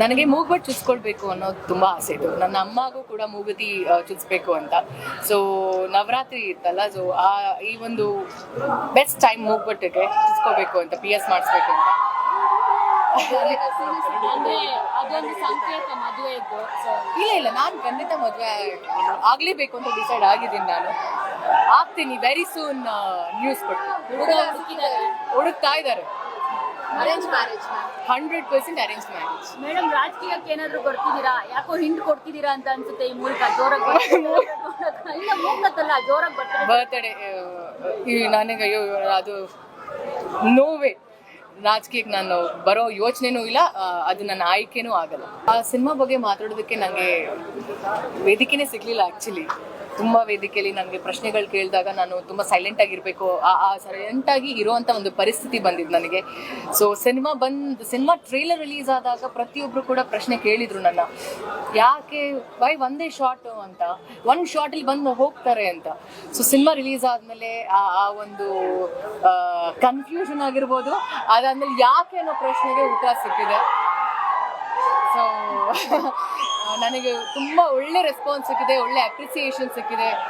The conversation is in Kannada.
ನನಗೆ ಮೂಗ್ಬಟ್ಟು ಚುಚ್ಕೊಳ್ಬೇಕು ಅನ್ನೋದು ತುಂಬಾ ಆಸೆ ಇತ್ತು. ನನ್ನ ಅಮ್ಮಗೂ ಕೂಡ ಮೂಗುತಿ ಚುಚ್ಬೇಕು ಅಂತ. ಸೊ ನವರಾತ್ರಿ ಇತ್ತಲ್ಲ, ಸೊ ಈ ಒಂದು ಬೆಸ್ಟ್ ಟೈಮ್ ಮೂಗ್ಬಟ್ಟಿಗೆ ಚುಚ್ಕೋಬೇಕು ಅಂತ, PS ಮಾಡಿಸ್ಬೇಕು ಅಂತ. ಇಲ್ಲ, ನಾನು ಖಂಡಿತ ಮದುವೆ ಆಗ್ಲೇಬೇಕು ಅಂತ ಡಿಸೈಡ್ ಆಗಿದ್ದೀನಿ. ನಾನು ಆಗ್ತೀನಿ ವೆರಿ ಸೂನ್. ನ್ಯೂಸ್ ಹುಡುಕ್ತಾ ಇದ್ದಾರೆ. Arrange marriage 100% arrange marriage. Madam, ರಾಜಕೀಯಕ್ಕೆ ಏನಾದ್ರು ಬರ್ತಿದ್ದೀರಾ? ಯಾಕೋ ಹಿಂಟ್ ಕೊಡ್ತಿದ್ದೀರಾ ಅಂತ ಅನ್ಸುತ್ತೆ ಈ ಮೂಲಕ. ಜೋರಾಗಿ ಇಲ್ಲ, ಮೂಗತ್ತಲ್ಲ, ಜೋರಾಗಿ ಬರ್ತಡೆ ನನಗೆ ಅದು ನೋವೇ. ರಾಜಕೀಯಕ್ಕೆ ನಾನು ಬರೋ ಯೋಚನೆನೂ ಇಲ್ಲ, ಅದು ನನ್ನ ಆಯ್ಕೆನೂ ಆಗಲ್ಲ. ಆ ಸಿನಿಮಾ ಬಗ್ಗೆ ಮಾತಾಡೋದಕ್ಕೆ ನನಗೆ ವೇದಿಕೆನೇ ಸಿಗ್ಲಿಲ್ಲ. ಆ್ಯಕ್ಚುಲಿ ತುಂಬ ವೇದಿಕೆಯಲ್ಲಿ ನನಗೆ ಪ್ರಶ್ನೆಗಳು ಕೇಳಿದಾಗ ನಾನು ತುಂಬ ಸೈಲೆಂಟ್ ಆಗಿರಬೇಕು, ಸೈಲೆಂಟ್ ಆಗಿ ಇರೋವಂಥ ಒಂದು ಪರಿಸ್ಥಿತಿ ಬಂದಿದ್ದು ನನಗೆ. ಸೊ ಸಿನಿಮಾ ಟ್ರೇಲರ್ ರಿಲೀಸ್ ಆದಾಗ ಪ್ರತಿಯೊಬ್ಬರು ಕೂಡ ಪ್ರಶ್ನೆ ಕೇಳಿದ್ರು ನನ್ನ, ಯಾಕೆ ಬೈ ಒಂದೇ ಶಾಟ್ ಅಂತ, ಒಂದು ಶಾರ್ಟಲ್ಲಿ ಬಂದು ಹೋಗ್ತಾರೆ ಅಂತ. ಸೊ ಸಿನಿಮಾ ರಿಲೀಸ್ ಆದಮೇಲೆ ಆ ಒಂದು ಕನ್ಫ್ಯೂಷನ್ ಆಗಿರ್ಬೋದು, ಅದಾದ್ಮೇಲೆ ಯಾಕೆ ಅನ್ನೋ ಪ್ರಶ್ನೆಗೆ ಉತ್ತರ ಸಿಕ್ಕಿದೆ. ಸೊ ನನಗೆ ತುಂಬ ಒಳ್ಳೆ ರೆಸ್ಪಾನ್ಸ್ ಸಿಕ್ಕಿದೆ, ಒಳ್ಳೆ ಅಪ್ರಿಸಿಯೇಷನ್ ಸಿಕ್ಕಿದೆ.